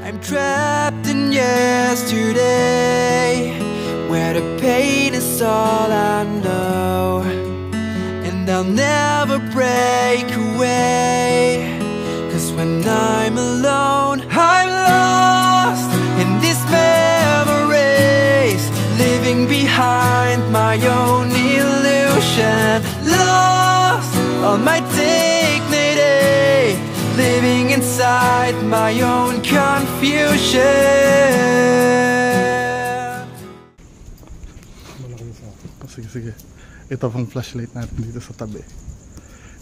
I'm trapped in yesterday, where the pain is all I know, and I'll never break away. Cause when I'm alone, I'm lost in these memories, living behind my own illusion, lost on my dignity, living inside my own confusion. Sige. Ito pang flashlight natin dito sa tabi.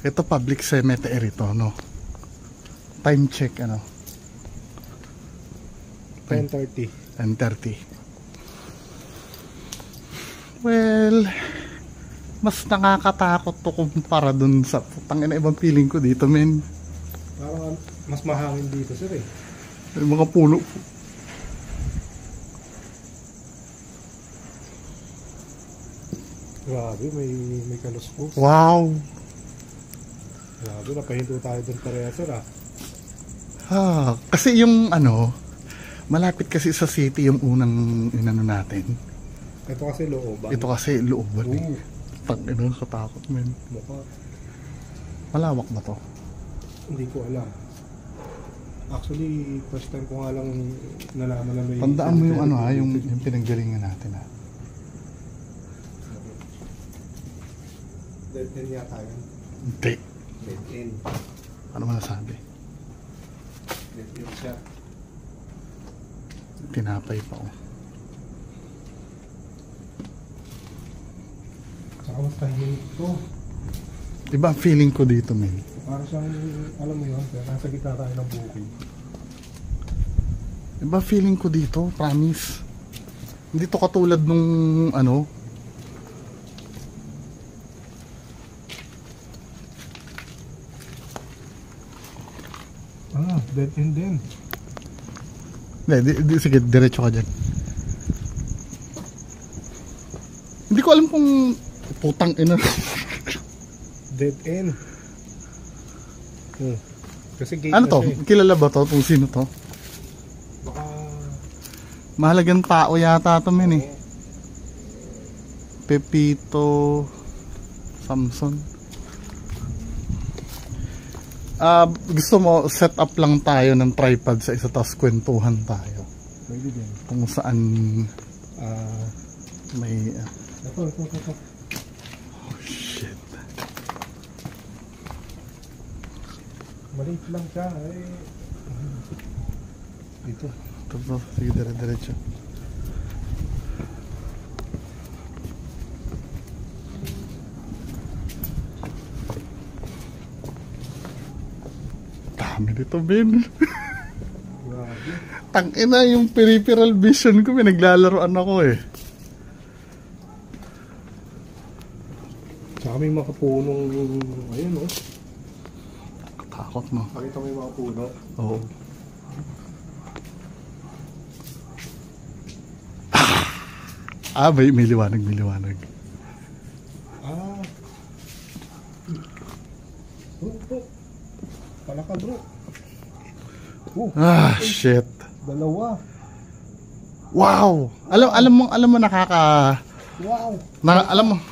Ito public cemetery to, no? Time check, ano? 10:30. 10:30. Well, mas nakakatakot to kumpara dun sa putang ina, ibang feeling ko dito, men. Parang mas mahangin dito, sir, eh. May mga puno. Grabe, may kaluskos. Wow! Grabe, napahinto tayo dun pareha, sir, ah. Kasi yung ano, malapit kasi sa city yung unang inano natin. Ito kasi looban. Ito kasi looban, eh. Tangina, katakot, men. Mukha. Malawak ba to? Hindi ko alam. Actually, first time ko nga lang nalaman na may... Tandaan mo yung ano ha, yung pinanggalingan natin ha. Dead end yata yun. Hindi. Dead end. Ano mo nasabi? Dead end siya. Tinapay pa oh. Saka mas tahimik ko. Diba ang feeling ko dito, men? Para siyang, alam mo yun, nasa gitna tayo ng bukid. Diba feeling ko dito, promise. Hindi to katulad nung ano. Dead end din. Hindi, sige, diretso ka dyan. Hindi ko alam kung putang ina. Dead end. Kasi gate Ano na to? siya, eh. Kilala ba to? Kung sino to? Baka... Mahalagang tao yata to, men, eh. Pepito Samson. Gusto mo set up lang tayo ng tripod sa isa, tapos kwentuhan tayo. Maybe din. Kung saan may Ito. oh shit. Maliit lang siya, eh. Dito. Sige, diretso. Dami dito, Ben. Grabe. Tangina yung peripheral vision ko, may naglalaroan ako eh. Tsaka may mga punong, ayun, oh. Katakot, no? Pakita mo yung mga puno. Oo. May liwanag. Bro. Palaka, bro. Shit. Dalawa. Wow. Alam mo nakaka Wow.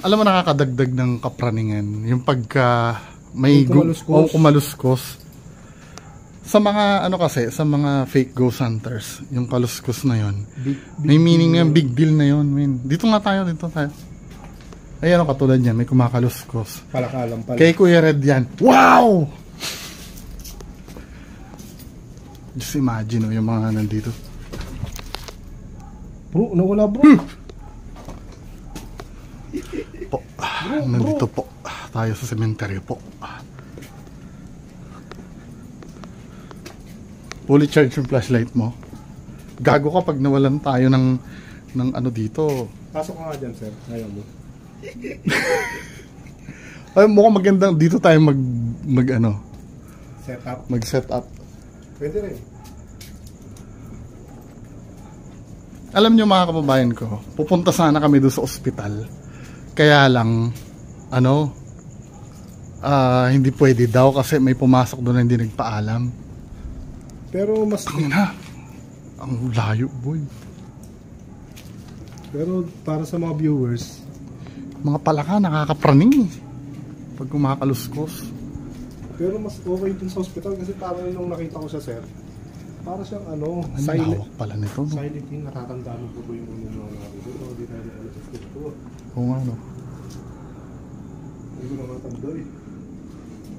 alam mo nakakadagdag ng kapraningan yung pagka may kumaluskos. Sa mga ano kasi, sa mga fake ghost hunters, yung kaluskos na yon, may meaning na big deal na yon, man. Dito tayo. Ayan, katulad niyan, may kumakaluskos. Palakalam pala. Kay Kuya Red yan. Wow! Just imagine yung mga nandito. Bro, nawala, bro. Po. Nandito po. Tayo sa cemetery po. Fully charge yung flashlight mo. Gago ka pag nawalan tayo ng ano dito. Pasok ka nga dyan, sir. Ayaw mo. Ay, mukhang magandang dito tayo mag set up. Pwede rin. Alam nyo mga kababayan ko, pupunta sana kami doon sa ospital. Kaya lang hindi pwede daw kasi may pumasok doon na hindi nagpaalam. Pero mas Ang layo, boy. Pero para sa mga viewers, Mga palaka nakakapraning pag kumakaluskos. pero mas okay dun sa hospital kasi parang yung nakita ko sa sir, para siyang ano, Ang silent. lawak pala nito, no? Silent yung natatandaan mo po yung mga natin. Pero hindi tayo alam sa ito. Oo nga, no? Hindi ko nakatanda eh.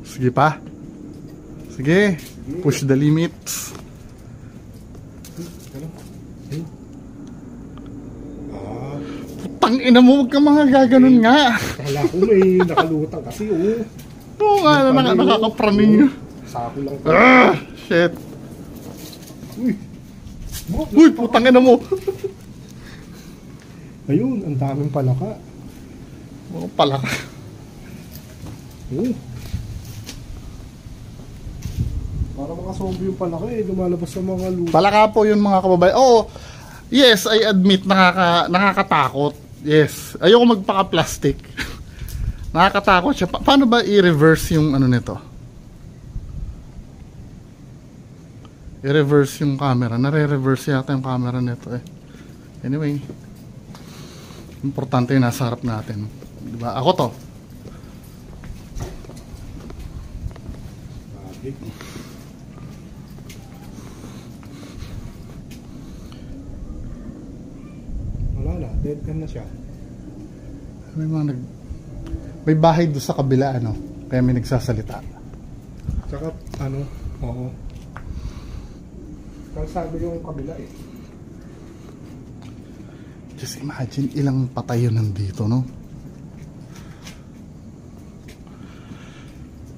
Sige pa. Sige. Push the limits. Ano? Ayun. Ah, Tangina mo, huwag ka mga gaganon nga. kala ko may nakalutang kasi oh. Oo nga, nakakapraning nyo. Sako lang. Shit. Uy! Uy, putang ina mo. Ayun, ang daming palaka. Mga palaka. Oh. Para mga zombie yung palaka eh, lumalabas sa mga lupa. Palaka po yun mga kababayan. Oo, yes, I admit, nakakatakot. Yes, ayoko magpaka-plastic. Nakakatakot siya. Paano ba i-reverse yung ano nito? I-reverse yung camera. Nare-reverse yata yung camera nito eh. Anyway, importante yung nasa harap natin. Diba? Ako to. Wala na, dead end na siya. May bahay doon sa kabila, ano, kaya may nagsasalita. Tsaka ano, oo. Kalsado yung kabila eh. Just imagine ilang patay yun nandito, no?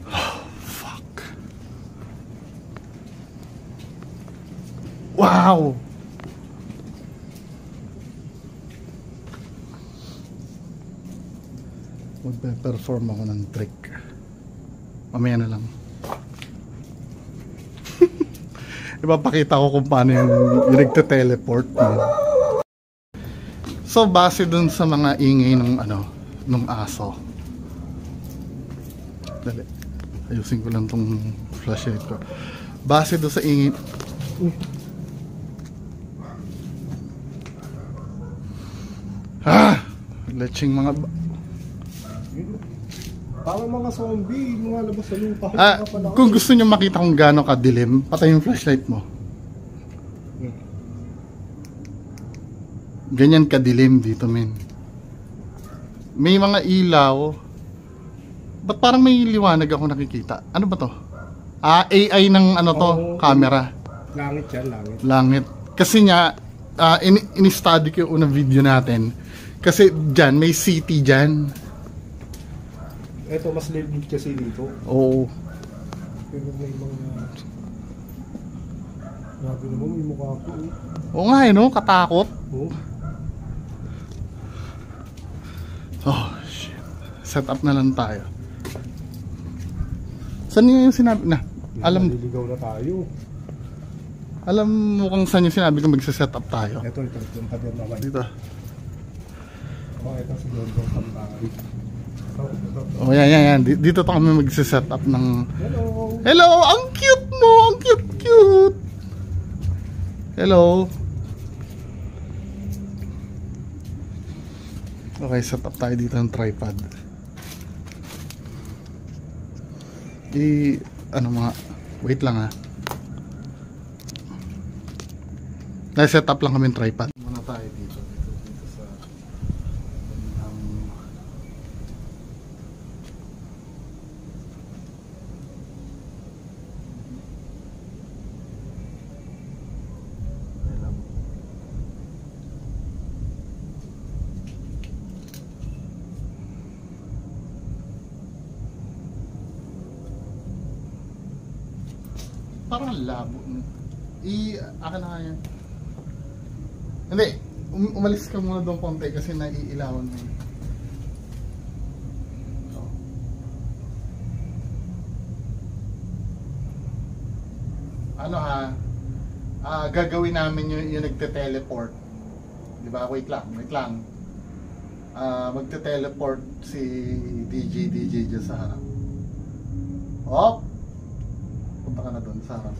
Oh, fuck. Wow! Magpe-perform ako ng trick. Mamaya na lang. Ipapakita ko kung paano yung nagte-teleport. So, base dun sa mga ingay ng nung aso. Dali. Ayusin ko lang tong flashlight ko. Base dun sa ingay. Leching mga Parang mga zombie, lumalabas sa lupa. kung gusto niyo makita kung gaano kadilim, patay yung flashlight mo. Ganyan kadilim dito, men. May mga ilaw. Ba't parang may liwanag ako nakikita? Ano ba to? AI ng camera. Langit yan, langit. Langit. Kasi nga, in-study ko yung unang video natin. Kasi dyan, may city dyan. Ito, mas livid kasi dito. Oo. Pero may mga... Grabe naman, may mukha ko eh. Oo nga, no? Katakot. Oh. Oh, shit. Set up na lang tayo. Saan yung sinabi na? Naliligaw na tayo. Alam mo kung saan yung sinabi ko magse-set up tayo? Ito, yung pader naman. Dito. Oh, ito si Gordon Sambari. Oh, yan. Dito to kami magse-set up ng... Hello! Hello! Ang cute mo! Ang cute! Hello! Okay, set up tayo dito ng tripod. Wait lang ha. Na-set up lang kami ng tripod. Muna tayo dito sa parang labo. Akin na nga yan. Hindi, umalis ka muna doon konti kasi naiilawan mo. So. Gagawin namin yung nagte-teleport. Diba? Wait lang. Magte-teleport si DJ dyan sa harap. Punta ka na doon sa harap.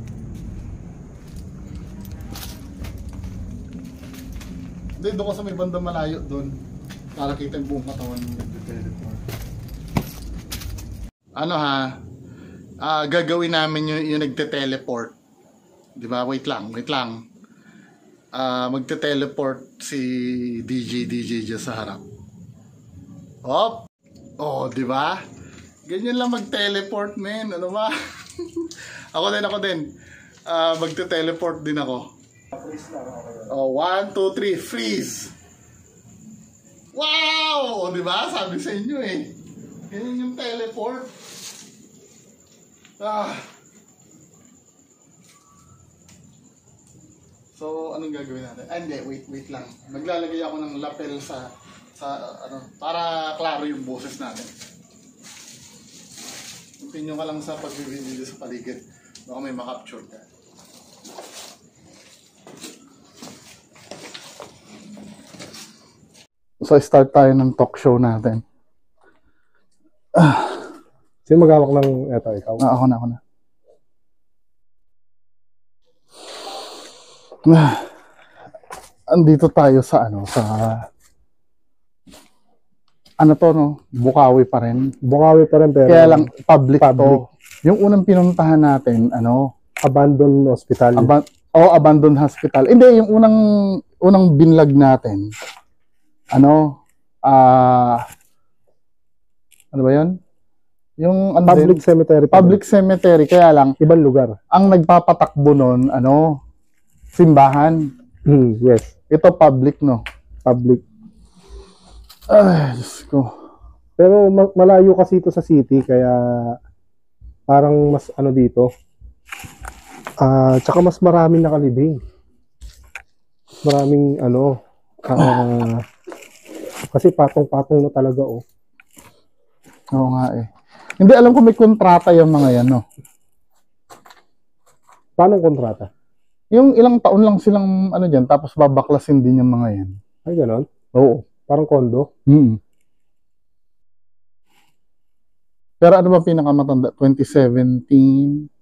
Hindi, doon ko sa may banda malayo doon. Para kita yung buong katawan ng nagte-teleport. Ano ha? Gagawin namin yung nagte-teleport. Diba? Wait lang. Magte-teleport si DJ dyan sa harap. Hop! Oh, diba? Ganyan lang mag-teleport, men. Ano ba? Ako din. Magte-teleport din ako. Oh, 1, 2, 3, freeze! Wow! Di ba? Sabi sa inyo eh. Ganyan yung teleport. So, anong gagawin natin? Hindi, wait lang. Maglalagay ako ng lapel sa para klaro yung boses natin. Continue ka lang sa pag-video sa paligid. Baka may makapture ka. So, start tayo ng talk show natin. Sino mag-awak ng eto, ikaw? Ako na. Andito tayo sa Bukawi pa rin. Pero kaya lang public to. Yung unang pinuntahan natin, abandoned hospital. Abandoned hospital. Hindi, yung unang binlog natin. Ano ba 'yon? Yung public cemetery, kaya lang ibang lugar. Ang nagpapatakbo noon, simbahan. Yes. Ito public, no? Public. Ay, Diyos ko. Pero malayo kasi ito sa city, kaya parang mas dito. Tsaka mas maraming nakalibing. Maraming kasi patong-patong na talaga, oh. Oo nga eh. Hindi, alam ko may kontrata yung mga yan, no? Paano kontrata? Yung ilang taon lang silang dyan, tapos babaklasin din yung mga yan. Ay, ganon? Oo. Parang kondo? Pero ano ba pinakamatanda? 2017?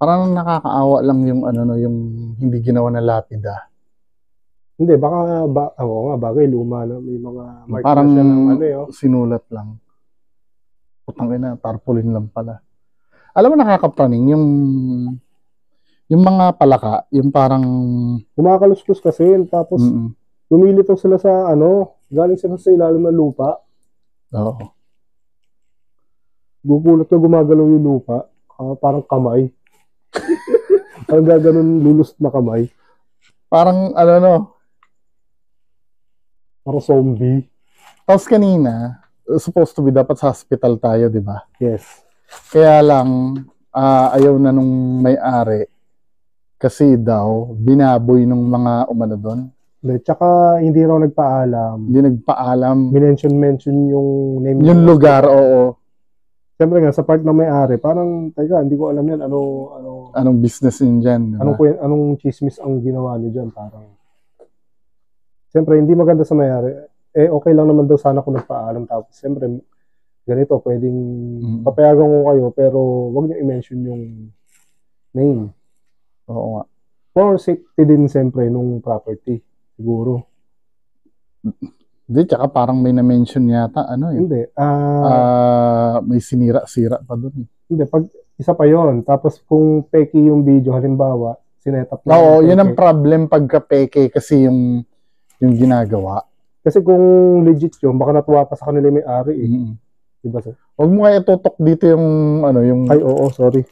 Parang nakakaawa lang yung yung hindi ginawa na lapida. Hindi, baka bagay, luma na. May mga mark parang na siya ng sinulat lang. Putang ina, tarpaulin lang pala. Alam mo, nakakapraning yung mga palaka, yung parang kumakaluskus kasi, tapos lumilitaw sila sa galing sila sa ilalim ng lupa. Oo. Gugulot na gumagalaw yung lupa, parang kamay. Parang gaganon lulus na kamay. Parang parang zombie. Tapos kanina, supposed to be dapat sa hospital tayo, di ba? Yes. Kaya lang, ayaw na nung may-ari kasi daw, binaboy nung mga doon. Tsaka hindi raw nagpaalam. Hindi nagpaalam. Mention yung name. Yung lugar, oo. Siyempre nga, sa part na may-ari, parang, teka, hindi ko alam yan, anong business yun dyan, diba? Anong chismis ang ginawa nyo dyan, parang. Siyempre, hindi maganda sa may-ari. Okay lang naman daw sana kung nagpaalam. Tapos, siyempre, ganito, pwedeng papayagan ko kayo, pero wag nyo i-mention yung name. Oo nga. For safety din, siyempre, nung property. Siguro. Hindi, tsaka parang may na-mention yata, Hindi. may sinira-sira pa dun. Hindi, isa pa yon. Tapos, kung peki yung video, halimbawa, sinetap na. Oo, yun ang problem pagka peke kasi yung ginagawa. Kasi kung legit yun, baka natuwa pa sa kanila may-ari eh. Diba sir? Huwag mo kaya tutok dito yung Ay, oo, sorry.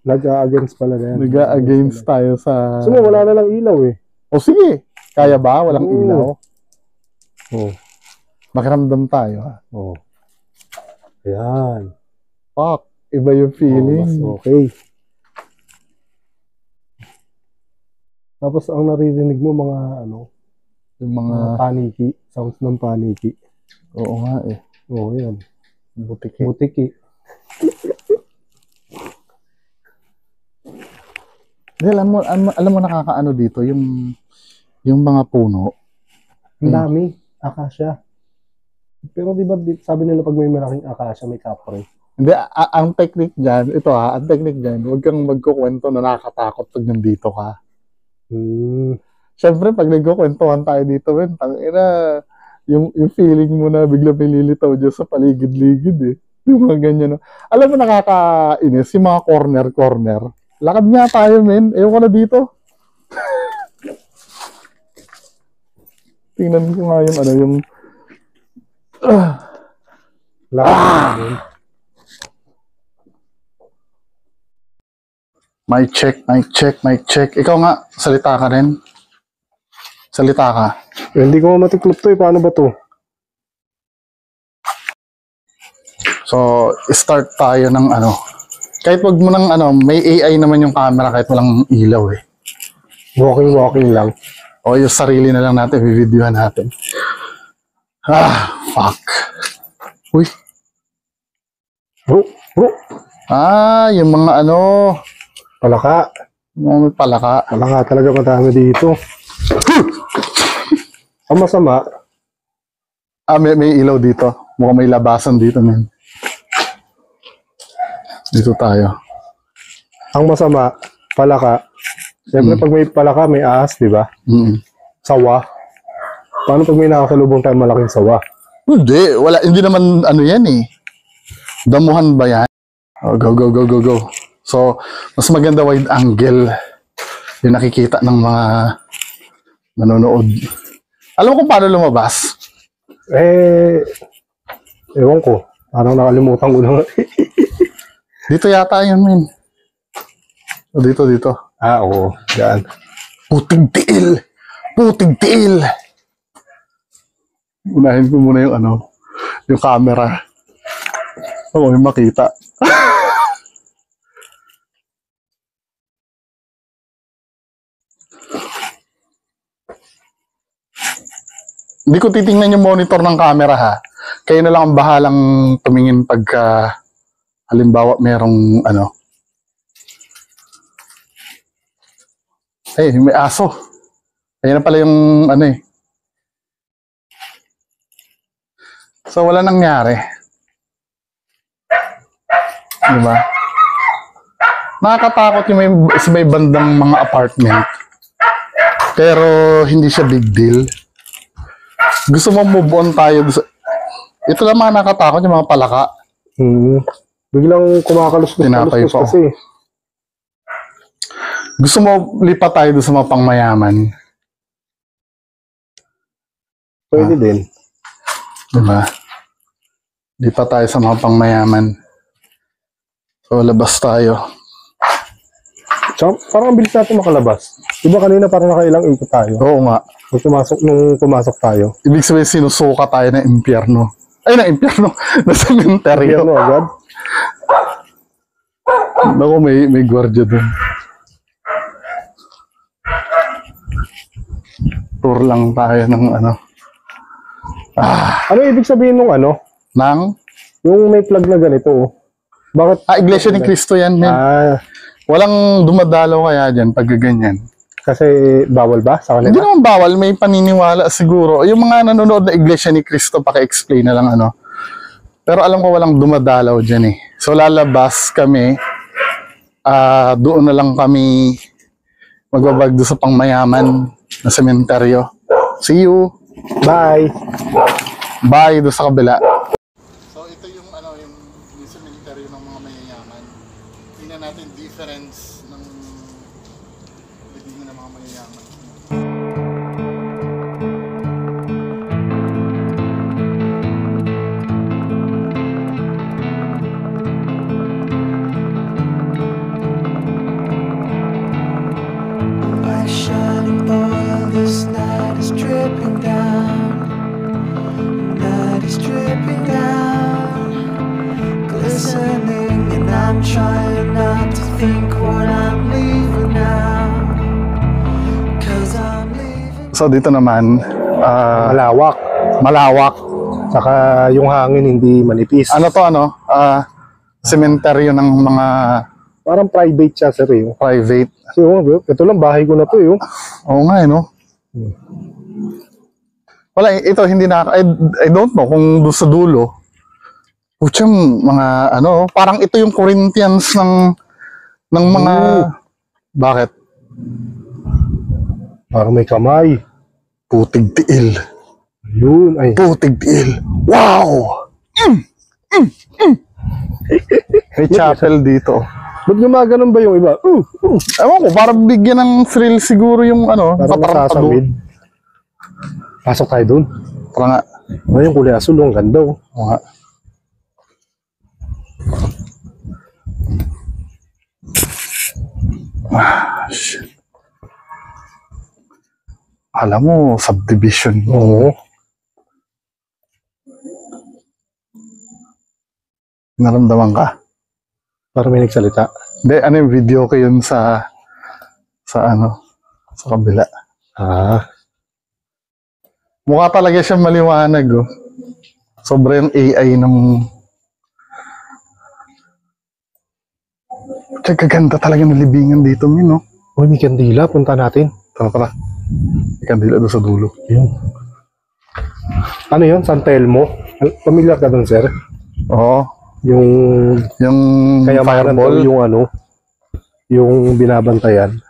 Nag-against pala na yan. Nag-against tayo sa... So, wala na lang ilaw eh. O sige, kaya ba? Walang ilaw? Oo. Makiramdam tayo, ha? Oo. Ayan. Fuck, iba yung feeling. Mas okay. Tapos ang naririnig mo mga yung mga paniki, sounds ng paniki. Oo nga eh. Oo, yan. Butiki. Butiki. Alam mo nakakaano dito yung mga puno. Ang dami, akasya. Pero di ba sabi nila pag may malaking akasya may kapre? Hindi, ang technique dyan, ito ang technique dyan, huwag kang magkukwento na nakakatakot pag nandito ka. Siyempre, pag nagkukwentuhan tayo dito, tangina, yung feeling mo na bigla may lilitaw dyan sa paligid-ligid eh. Yung mga ganyan. No? Alam mo, nakakainis, yung mga corner-corner. Lakad nga tayo, men. Ewan ko na dito. Tingnan ko nga yung ano, yung... Mic check, mic check, mic check. Ikaw nga, salita ka rin. Salita ka. Hindi ko matiklop to eh. Paano ba to? So, start tayo ng ano. Kahit wag mo ng ano, may AI naman yung camera kahit walang ilaw eh. Walking lang. O yung sarili na lang natin, videohan natin. Fuck. Uy. Bro. Yung mga ano... Palaka. Mga palaka. Palaka talaga madami dito. Ang masama. May ilaw dito. Mukhang may labasan dito, man. Dito tayo. Ang masama, palaka. Siyempre pag may palaka, may ahas, di ba? Sawa. Paano pag may nakasalubong tayo malaking sawa? Hindi. Hindi naman ano yan eh. Damuhan ba yan? Oh, go. So, mas maganda wide angle yung nakikita ng mga nanonood. Alam mo kung paano lumabas? Ewan ko. Parang nakalimutan ko na. Dito yata yun, men. Dito. Oo. Daan. Puting tiil! Unahin ko muna yung ano, yung camera. May makita. Hindi ko titingnan yung monitor ng camera ha. Kayo na lang ang bahalang tumingin pagka halimbawa merong ano. May aso. Ayun na pala yung ano eh. So wala nangyari. Diba? Nakakatakot yung may bandang mga apartment. Pero hindi siya big deal. Gusto mo move on tayo. Ito lang mga nakatakot yung mga palaka. Biglang kumakaluskus kasi. Gusto mo lipat tayo doon sa mga pangmayaman? Pwede din. Diba? Lipat tayo sa mga pangmayaman. So, labas tayo. Tsaka, parang ang bilis natin makalabas. Diba kanina parang nakailang ikot tayo? Oo nga. Nung pumasok tayo. Ibig sabihin, sinusuka tayo ng impyerno. Ay, ng impyerno. Na sementeryo. Impyerno agad? Naku, may gwardiya dun. Tour lang tayo ng ano. Ano ibig sabihin nung ano? Nang? Yung may flag na ganito, oh. Bakit? Iglesia ni Cristo yan, men. Walang dumadalaw kaya dyan pag ganyan. Kasi bawal ba sa kanila? Hindi naman bawal, may paniniwala siguro. Yung mga nanonood na Iglesia ni Cristo, paki-explain na lang ano. Pero alam ko walang dumadalaw dyan eh. So lalabas kami, doon na lang kami magbabag doon sa pangmayaman na sementeryo. See you! Bye! Bye doon sa kabila. So ito yung ano, yung sementeryo ng mga mayayaman. Tingnan natin difference ng libingan ng mga mayayaman. Like shining oil, this night is dripping down. Night is dripping down, glistening, and I'm trying not to think what I'm leaving now. 'Cause I'm leaving. So dito naman, Malawak. malawak. Saka yung hangin hindi manipis. Ano to ano? Sementeryo ng mga Parang private siya, sir. private. So, ito lang, bahay ko na to. Oo nga, no? Wala, ito hindi na, I don't know kung doon sa dulo, Putsang mga ano, parang ito yung Corinthians ng mga bakit? Parang may kamay. Putig tiil. Yun, ay. Putig tiil. Wow! May chapel dito. Ba't gumaganon ba yung iba? Ewan ko, para bigyan ng thrill siguro yung ano, Parang patarantado. nasasawid. Pasok tayo dun. Para nga. Ay, yung kulay asul, ang ganda oh. Oo nga. Shit. Alam mo, subdivision. Oo. Naramdaman ka? Parang may nagsalita. Hindi, ano yung video ko yun sa ano, sa kabila. Ah. Mukha talaga siya maliwanag, oh. Sobra yung AI ng... Tsaka ganda talaga ng libingan dito, Min, no? Uy, may kandila. Punta natin. Tara. May kandila doon sa dulo. Yun. Ano yun? San Telmo? Familiar ka dun, sir? Oo. Yung Yung fireball, yung ano, yung binabantayan.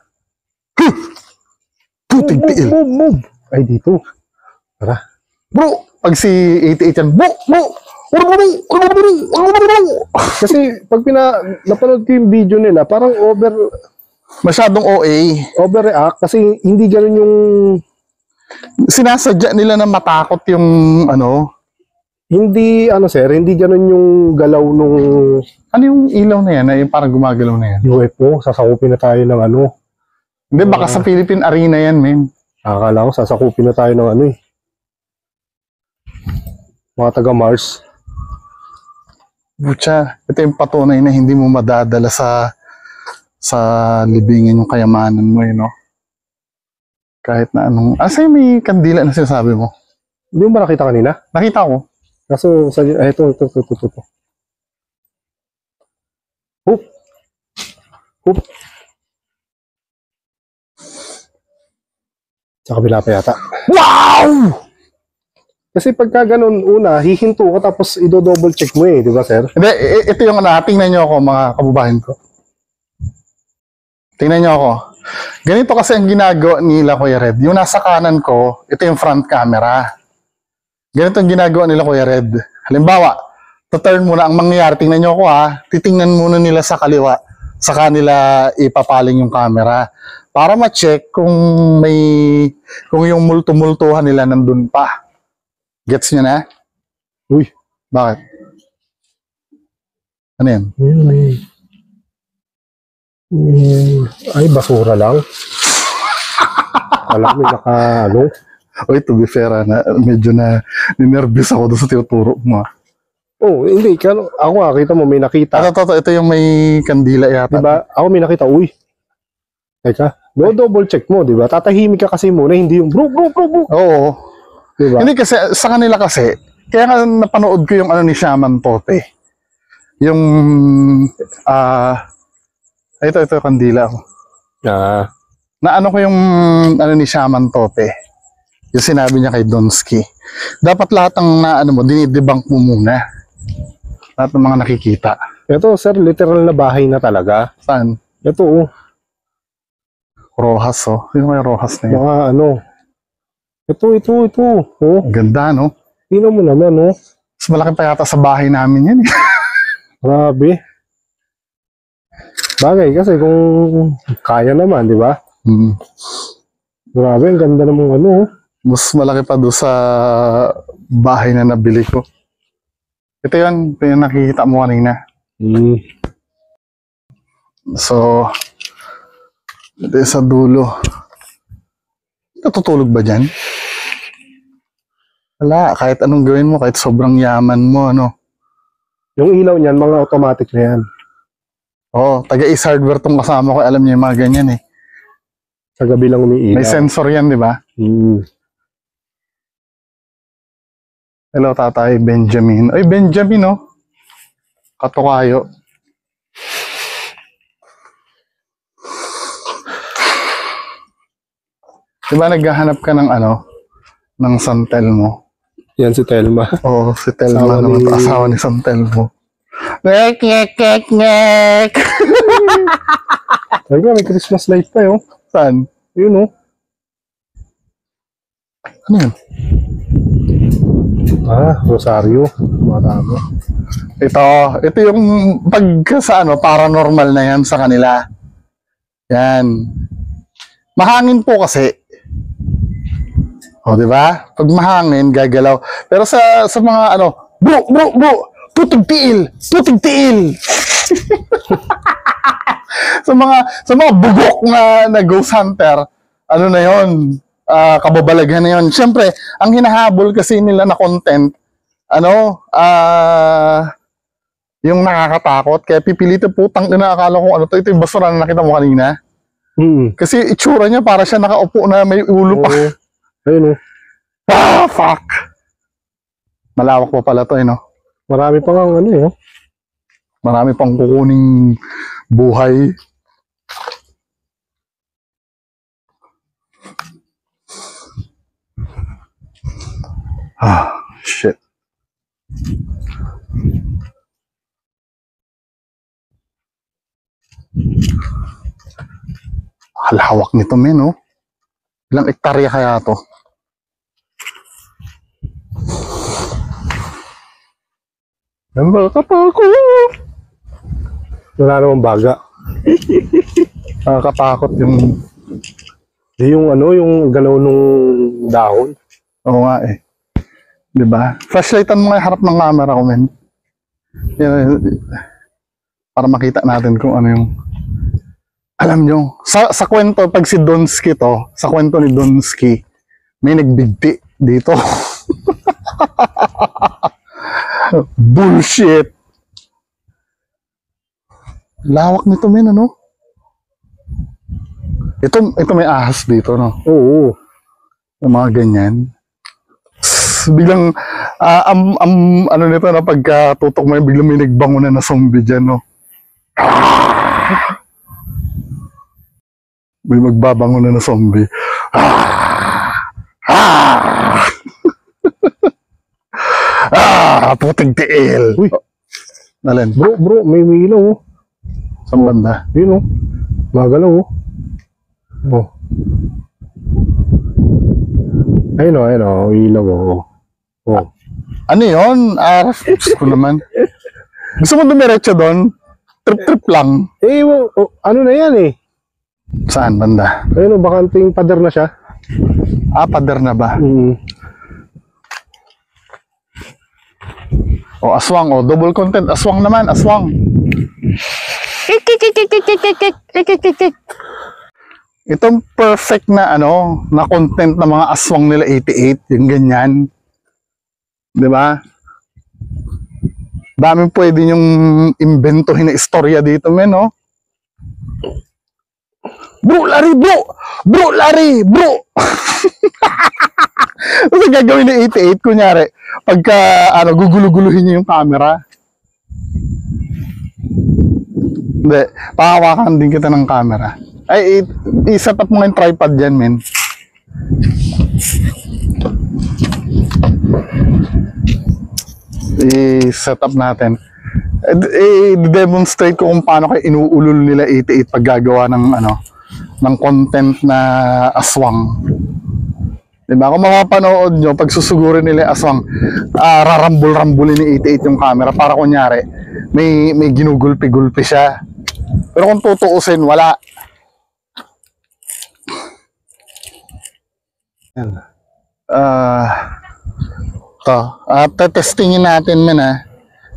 Putig tiil. Move. Ay, dito. Tara. Bro, pag si 88 yan, bro. Kasi pag napanood ko yung video nila, parang Masyadong OA. overreact kasi hindi ganun yung Sinasadya nila na matakot yung ano. hindi sir, hindi ganun yung galaw nung Ano yung ilaw na yan? Na yung parang gumagalaw na yan? UFO. Sasakupin na tayo ng ano. Hindi, baka sa Philippine Arena yan, men. Akala ko sasakupin na tayo ng ano eh. Mga taga Mars. Butya, ito yung patunay na hindi mo madadala sa libingan yung kayamanan mo, no? Kahit na anong... Asa yung may kandila na sinasabi mo? Hindi mo ba nakita kanina? Nakita ko. Kaso, ito. Hoop. Sa kabila pa yata. Wow! Kasi pagka ganun, una, hihinto ka tapos i-double check mo eh, di ba sir? Hindi, ito yung tingnan nyo ako, mga kabubahin ko. Tingnan nyo ako. Ganito kasi ang ginagawa nila, Kuya Red. Yung nasa kanan ko, ito yung front camera. Ganito ang ginagawa nila, Kuya Red. Halimbawa, to-turn muna ang mangyayari. Tingnan nyo ako titingnan muna nila sa kaliwa. Sa kanila ipapaling yung camera. Para ma-check kung yung multo-multuhan nila nandun pa. Gets nyo na? Uy. Bakit? Ano yan? Ay, basura lang. Alam mo, Oy, to be fair, medyo ninervous ako doon sa tinuturo mo. Oh, hindi. Ako kita mo, may nakita. Ito yung may kandila yata. Diba? Ako may nakita, uy. Teka, double check mo, diba? Tatahimik ka kasi muna, hindi yung bro. Oo. Diba? Hindi kasi, sa kanila kasi, kaya nga napanood ko yung ano ni Shaman Tope. Yung, ito kandila ko. Na ano ko yung ano ni Shaman Tope. Yung sinabi niya kay Donsky. Dapat lahat ng mo, dinidebunk mo muna. Lahat ng mga nakikita. Ito, sir, literal na bahay na talaga. Saan? Ito, Rojas, oh. Yung may Rojas na yun. Mga Ito. Oh. Ganda, no? Tingnan mo naman, oh. Mas malaki pa yata sa bahay namin yan. Grabe. Bagay kasi kung kaya naman, di ba? Grabe, ang ganda namang oh. Mas malaki pa doon sa bahay na nabili ko. Ito yun, nakikita mo kanina. So, ito sa dulo. Natutulog ba dyan? Wala, kahit anong gawin mo, kahit sobrang yaman mo, Yung ilaw niyan, mga automatic na yan. Oo, taga-Ace Hardware tong kasama ko, alam niya yung mga ganyan eh. Sa gabi lang umiilaw. May sensor yan, di ba? Hello, Tatay Benjamin. Ay, Benjamin, oh. Katukayo. Di ba naghahanap ka ng ng San Telmo? Yan si Telma. Oo, si Telma Asawa naman. ni- Asawa ni San Telmo. Ngek, ngek, ngek, ngek. Ay nga, may Christmas light pa yun. Saan? Yun, oh. Ano yun? Rosario. Matama. Ito yung pag sa ano, paranormal na yan sa kanila. Yan. Mahangin po kasi. O, di ba? Pag mahangin, gagalaw. Pero sa mga ano, bro, putig tiil. sa mga bugok na ghost hunter, ano na yon, kababalaghan na yon. Siyempre, ang hinahabol kasi nila na content, ano, yung nakakatakot. Kaya pipilitin, putang ina, akala ko ano to, ito yung basura na nakita mo kanina. Kasi itsura niya para siya nakaupo na may ulo pa. Ayun, oh. Fuck! Malawak pa pala to, no? Marami pa nga ano, eh. Marami pang kukuning buhay. Shit. Halawak nito, men, oh. Ilang ektarya kaya to? Wala namang baga. Nakakatakot yung... Yung ano, yung galaw nung dahon. Oo nga eh. Diba? Flashlightan mo nga yung harap ng camera ko, men. Yan, para makita natin kung ano yung... Alam nyo, sa kwento, pag si Donsky to, sa kwento ni Donsky, may nagbigti dito. Bullshit! Lawak nito, men, ano? Ito may ahas dito, no? Oo. Yung mga ganyan. Biglang, ano nito na pagkatutok mo, biglang may nagbango na zombie dyan, no? May magbabango na zombie. Puting tiil. Uy. Nalin? Bro, may ilaw, oh. Saan banda? Yun, oh. Magalaw, oh. Oh. Ayun, oh. Ilaw, oh. Oh. Ano yun? Gusto ko naman. Gusto mo dumiretso doon? Trip-trip lang. Eh, ano na yan, eh. Saan banda? Ayun, oh, bakanting pader na siya. Pader na ba? O, aswang, o. Double content. Aswang naman, aswang. Itong perfect na, ano, na content ng mga aswang nila 88. Yung ganyan. Diba? Daming pwede yung imbentohin na istorya dito, men, no? Bro, lari, bro! Bro, lari, bro! Kasi gagawin ni 88, kunyari, pagka, ano, gugulu-guluhin niyo yung camera. Hindi, pahawakan din kita ng camera. Ay, i-set up mo nga yung tripod dyan, men. I-set up natin. I-demonstrate ko kung paano kayo inuulol nila 88 pag gagawa ng, ano, ng content na aswang. Diba? Kung mapapanood nyo, pag susugurin nila aswang, rarambul-rambulin ni 88 yung camera para kunyari, may ginugulpi-gulpi siya. Pero kung tutuusin, wala. Testingin natin, men, ha.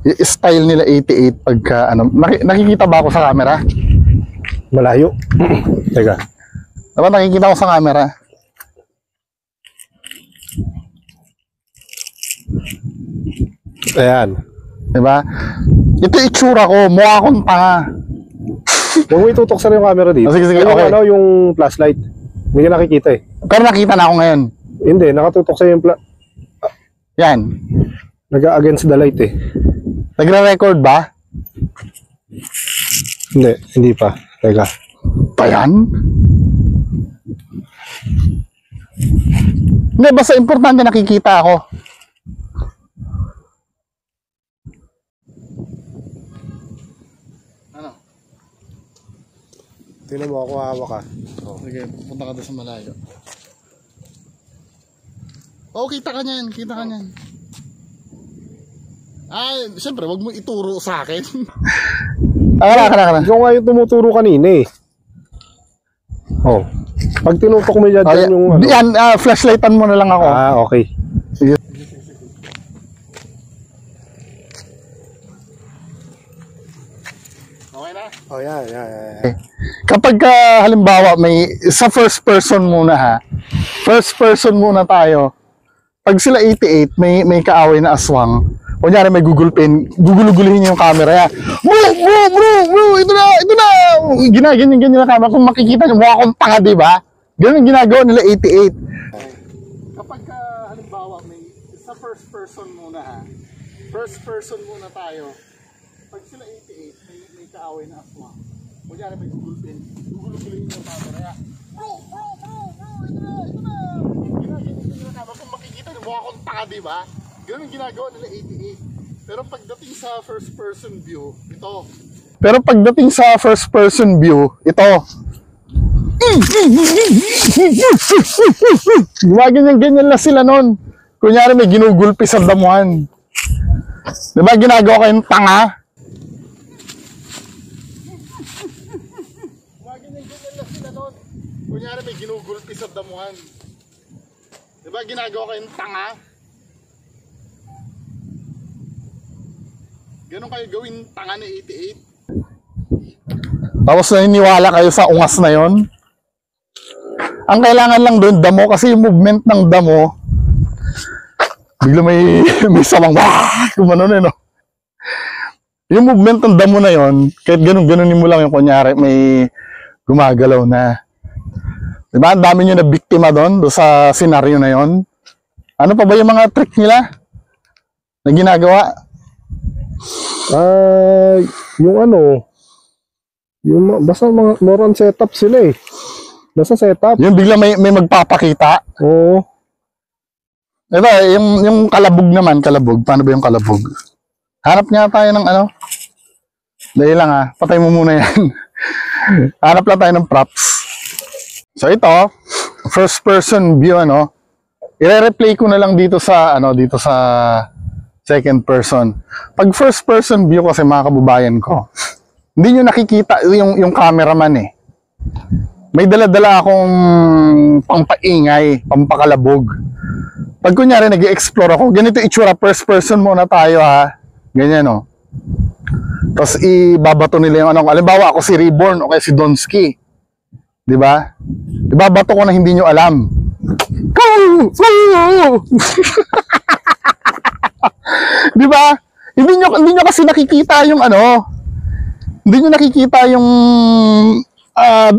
Yung style nila 88 pagka, ano, nakikita ba ako sa camera? Malayo. Teka. Diba nakikita ko sa camera? Ayan. Diba? Ito itsura ko, mukha akong tanga. Huwag mo itutok sa yung camera dito. Sige, Yung, okay. ano, yung flashlight. Hindi ka nakikita, eh. Pero nakita na ako ngayon. Hindi, nakatutok sa yung Yan. Nag-against the light, eh. Nagre-record ba? Hindi pa. Teka. Pa yan? Hindi, basta importante nakikita ako. Tinan mo ako hawak ka. Oh. Sige, pupunta ka doon sa malayo. Oo, kita ka niyan, kita ka niyan. Ay, siyempre, wag mo ituro sa akin. Akala. Ikaw nga yung tumuturo kanina eh. Oh. Pag tinutok mo dyan, dyan yung ano. Yan, flashlightan mo na lang ako. Okay. Sige. Okay na? Oh, yan. Kapag halimbawa may sa first person muna ha. First person muna tayo. Pag sila 88, may kaaway na aswang. Kunyari may gugulugulihin yung camera. Bro, ito na. Ginaganyan na camera. Kung makikita nyo, mukha akong tanga, diba? Ganun ginagawa nila 88. Kapag halimbawa may sa first person muna ha. First person muna tayo. Pag sila 88, may kaaway na aswang. Kunyari may gugulugulihin yung camera. Bro, ito na. Ginaganyan na camera. Kung makikita nyo, mukha akong tanga, diba? Ganun ginagawa nila 88. Pero pagdating sa first person view, ito. Gumaganyan-ganyan na sila nun. Kunyari may ginugulpi sa damuhan. Diba ginagawa kayong tanga? Gumaganyan-ganyan na sila nun. Kunyari may ginugulpi sa damuhan. Diba ginagawa kayong tanga? Ganun kayo gawin tanga ni 88. Tapos naniniwala kayo sa ungas na yon. Ang kailangan lang doon, damo, kasi yung movement ng damo, bigla may samang kumano na, no? Yung movement ng damo na yon, kahit ganun-ganunin mo lang yung kunyari, may gumagalaw na. Diba? Ang dami nyo na biktima doon sa senaryo na yon. Ano pa ba yung mga trick nila na ginagawa? Yung ano, yung basta mga more on setup sila eh. Basta setup. Yung bigla may magpapakita. Oo. Ito, yung kalabog naman, paano ba yung kalabog? Hanap nga tayo ng ano. Dahil lang patay mo muna yan. Hanap lang tayo ng props. So ito, first person view, ano. I-replay ko na lang dito sa second person. Pag first person view kasi mga kababayan ko, hindi nyo nakikita yung cameraman eh. May dala-dala akong pampaingay, pampakalabog. Pag kunyari nag-i-explore ako, ganito itsura, first person muna tayo ha. Ganyan o. Tapos ibabato nila yung ano. Halimbawa ako si Reborn o kaya si Donsky. Diba? Ibabato ko na hindi nyo alam. Di ba? Hindi nyo kasi nakikita yung ano. Hindi nyo nakikita yung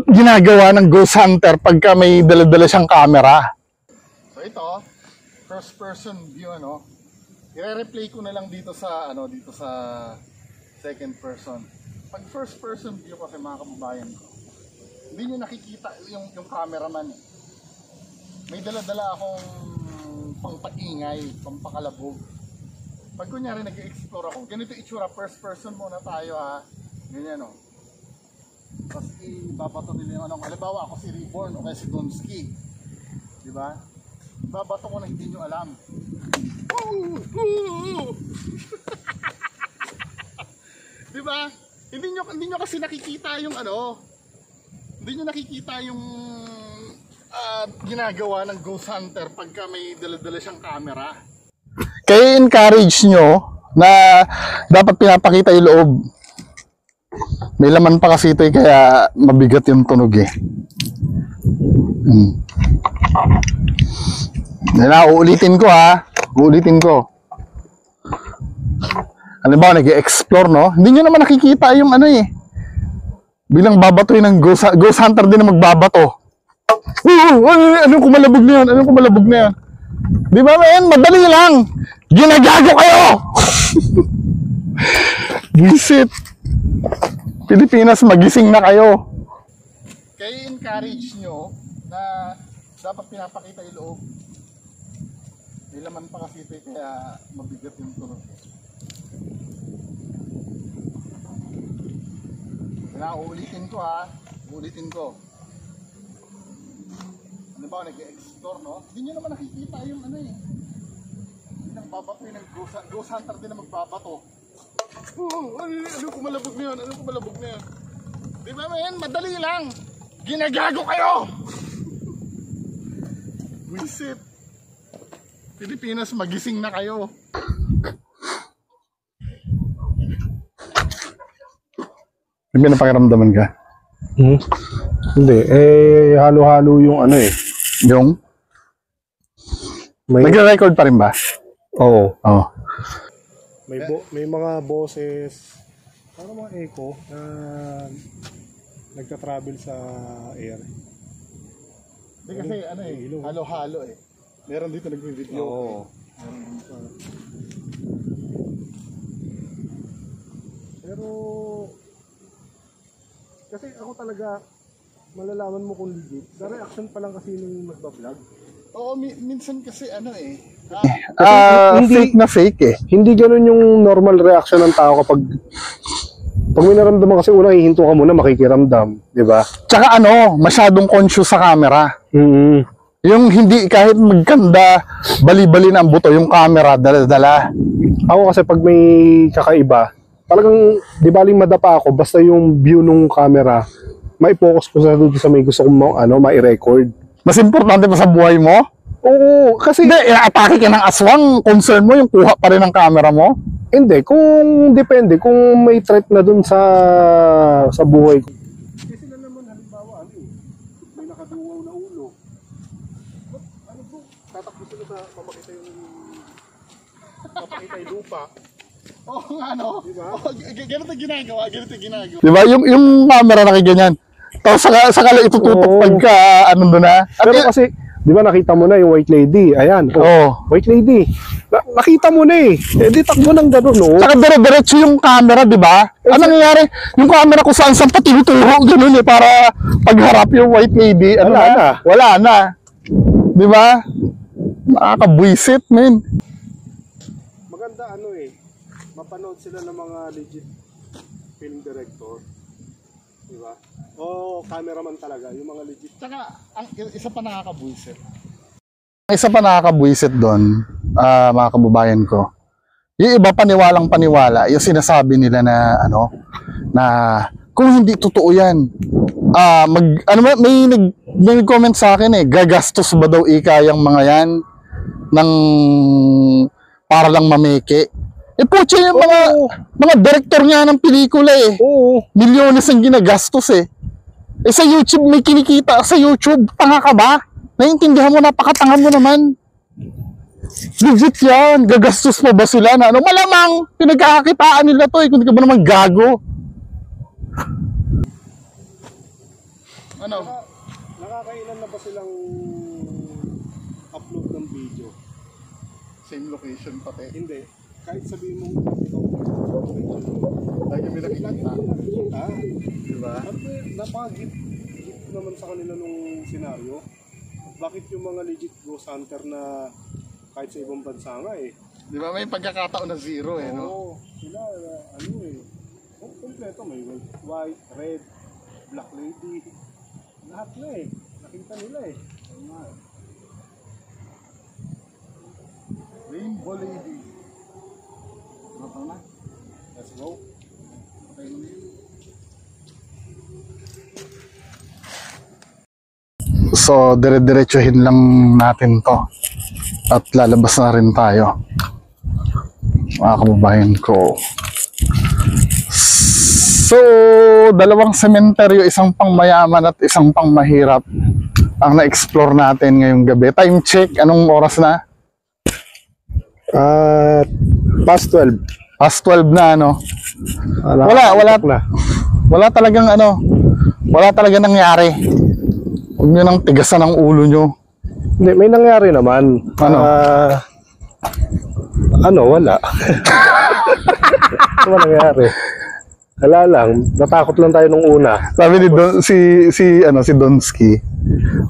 ginagawa ng ghost hunter pagka may dala-dala siyang camera. So ito, first person view, ano. I-replay ko na lang dito sa second person. Pag first person view kasi mga kababayan ko, hindi nyo nakikita yung cameraman eh. May dala-dala akong pampaingay, pampakalabog. Pag kunyari nag-explore ako, ganito itsura, first person muna tayo ha. Ganyan o. Tapos ibabato nila yung anong, halimbawa ako si Reborn o kaya si Donsky. Diba? Ibabato ko na hindi nyo alam. Diba? Hindi nyo kasi nakikita yung ano, hindi nyo nakikita yung ginagawa ng ghost hunter pagka may dala-dala siyang camera. Kaya encourage nyo na dapat pinapakita yung loob. May laman pa kasi ito kaya mabigat yung tunog eh. Uulitin ko ha. Uulitin ko. Halimbawa nag-explore no. Hindi nyo naman nakikita yung ano eh. Bilang babatoy ng ghost hunter din na magbabato. Anong kumalabog na yan? Anong kumalabog na yan? Di ba man? Madali lang. Ginagago kayo! Visit. Pilipinas, magising na kayo. Kaya encourage nyo na dapat pinapakita yung loob. May laman pa kasi ito kaya mabigat yung tunog. Uulitin ko ha. Ulitin ko. Ano ba, nag-explore, no? Hindi nyo naman nakikita yung ano eh. Hindi nagbabato yung ghost hunter din na magbabato. Ano kumalabog na yun? Ano kumalabog na yun? Di ba men? Madali lang. Ginagago kayo! Wisit. Pilipinas, magising na kayo. May napakiramdaman ka? Hindi, halo-halo yung ano eh. Yung? Nagre-record pa rin ba? Oo. Oo. May mga boses, parang mga echo na nagka-travel sa air. Hindi kasi ano eh, halo-halo eh. Meron dito nagme-video. Oo. Pero kasi ako talaga malalaman mo kung legit. Sa reaction pa lang kasi nung nagba-vlog. Oo, minsan kasi ano eh. Hindi- Fake na fake eh. Hindi ganun yung normal reaction ng tao kapag may naramdaman kasi una hihinto ka muna makikiramdam, di ba? Tsaka ano, masyadong conscious sa camera. Yung hindi kahit magkanda, bali-bali na ang buto, yung camera, dala-dala. Ako kasi pag may kakaiba, talagang di baling madapa ako basta yung view nung camera, may focus ko sa doon sa may gusto kong mai-record. Mas importante pa sa buhay mo? Oo, kasi Hindi, atake ka ng aswang, concern mo yung kuha pa rin ng camera mo? hindi, kung depende, kung may threat na dun sa buhay ko. Kasi sila naman halimbawa, may nakaduwaw na ulo. Ano po, tatakbo sila sa mapakita yung lupa. Oo nga no? Diba? Ganito ginagawa. Diba? Yung camera nakiganyan. Tapos saka itututok Oo. pagka ano doon na. Pero kasi, di ba nakita mo na yung white lady? Ayan, white lady. Nakita mo na eh. Di takbo ng gano'n, no? Saka dire-diretso yung camera, di ba? Ano nangyayari? Yung camera kung saan pa tinuturo, gano'n eh, para pagharap yung white lady. Ano Wala na. Wala na. Di ba? Nakakabwisit, men. Maganda mapanood sila ng mga legit film director. Di ba? O cameraman talaga, yung mga legit. Saka, isa pa nakakabwisit. Isa pa nakakabwisit doon, mga kababayan ko. Yung iba paniwalang-paniwala, yung sinasabi nila na ano, na kung hindi totoo 'yan, may nag-comment sa akin eh, gagastos ba daw yung mga 'yan ng para lang mameke. Putya yung mga director nga ng pelikula eh. Oo. Milyones ang ginagastos eh. Sa YouTube may kinikita sa YouTube, tanga ka ba? Naiintindihan mo, napakatanga mo naman. Legit yan. Gagastos mo ba sila na ano? Malamang, pinagkakakitaan nila to eh. Kung di ka ba naman gago. Ano? Nakakailan na ba silang upload ng video? Same location pati. Hindi. Kahit sabihin mo Lagi may nakikita. diba? Napaka-gift naman sa kanila nung senaryo. Bakit yung mga legit ghost hunter na kahit sa ibang bansa nga eh. Di ba may pagkakataon na zero eh, no? Oo, sila kompleto may white, red, black lady. Lahat na eh. Nakita nila eh. Rainbow Lady. Ano na? Let's go. Okay na yun. So, dire-diretsuhin lang natin to. At lalabas na rin tayo. Mga kababayan ko. So, dalawang sementeryo, isang pang mayaman at isang pang mahirap ang na-explore natin ngayong gabi. Time check, anong oras na? Past 12. Past 12 na, ano? Wala talagang ano, wala talagang nangyari. Huwag nyo nang tigasan ang ulo nyo. Hindi, may nangyari naman. Ano? Wala. Ano nangyari? Wala lang. Natakot lang tayo nung una. Sabi ni si Donsky,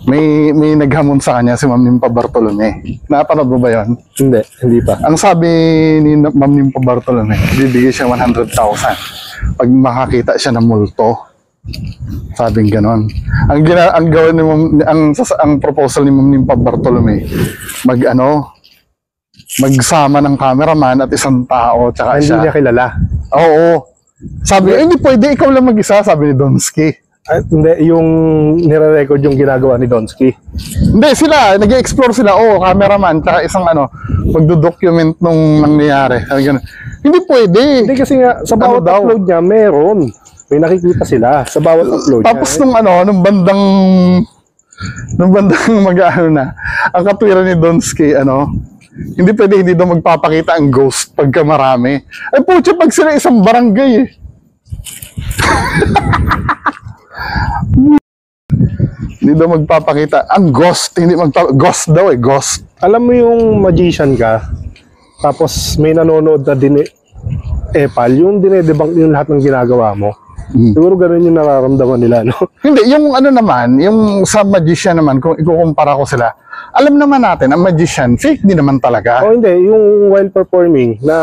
may naghamon sa kanya si Ma'am Nimpa Bartolome. Napanood mo ba 'yon? Hindi pa. Ang sabi ni Ma'am Nimpa Bartolome, bibigay siya 100,000 pag makakita siya ng multo. Sabing ganon. Ang gawin ni Ma'am, ang proposal ni Ma'am Nimpa Bartolome, magsama ng cameraman at isang tao, tsaka Hindi siya. niya kilala. Oo. Sabi, hindi pwede, ikaw lang mag-isa, sabi ni Donsky. Ay, hindi, yung nire-record yung ginagawa ni Donsky. Hindi, sila, nag-explore sila, cameraman, tsaka isang magdo-document nung nangyayari. Sabi ganun. Hindi pwede. Hindi kasi nga, sa bawat upload niya, meron. May nakikita sila sa bawat upload Tapos niya. nung bandang mag-ano na, ang katwiran ni Donsky, hindi pwede hindi daw magpapakita ang ghost pagka marami. Ay putya, pag sila isang barangay eh. Hindi daw magpapakita. Ang ghost, ghost daw eh, ghost. Alam mo yung magician ka, tapos may nanonood na Epal, yung dinedebunk yung lahat ng ginagawa mo. Siguro ganun yung nararamdaman nila, no? Hindi, yung naman, yung sa magician naman, kung ikukumpara ko sila, alam naman natin, ang magician, fake din naman talaga. Hindi, yung while performing na...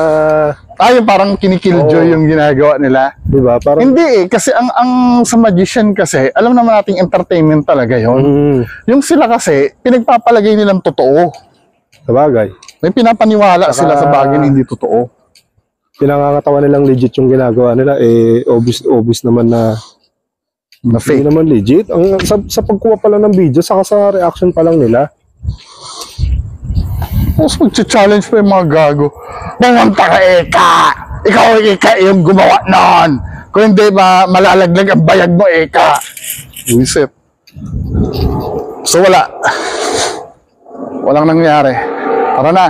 yung parang kinikilljoy yung ginagawa nila. Diba? Parang... Hindi kasi ang sa magician kasi, alam naman nating entertainment talaga yon. Yung sila kasi, pinagpapalagay nilang totoo. Sabagay. May pinapaniwala sila sa bagay na hindi totoo. Pinangangatawa nilang legit yung ginagawa nila, obvious naman na fake. Hindi naman legit. Sa pagkuha pa lang ng video, saka sa reaction pa lang nila. Tapos mag-challenge pa yung mga gago. Manganta ka, Eka! Ikaw, Eka, yung gumawa nun! Kung hindi ba, malalaglag ang bayag mo, Eka! Wisit. So, walang nangyari. Tara na.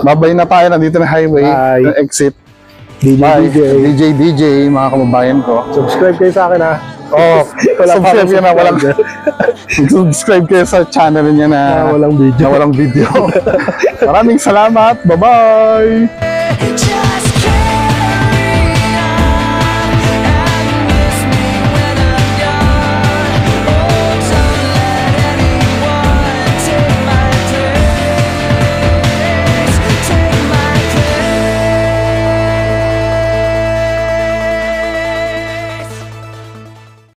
Babay na tayo. Nandito na highway. Bye. Exit. DJ. DJ, mga kababayan ko. Subscribe kayo sa akin, ha? Subscribe kayo na subscribe kayo sa channel niya na walang video. Maraming salamat. Bye-bye!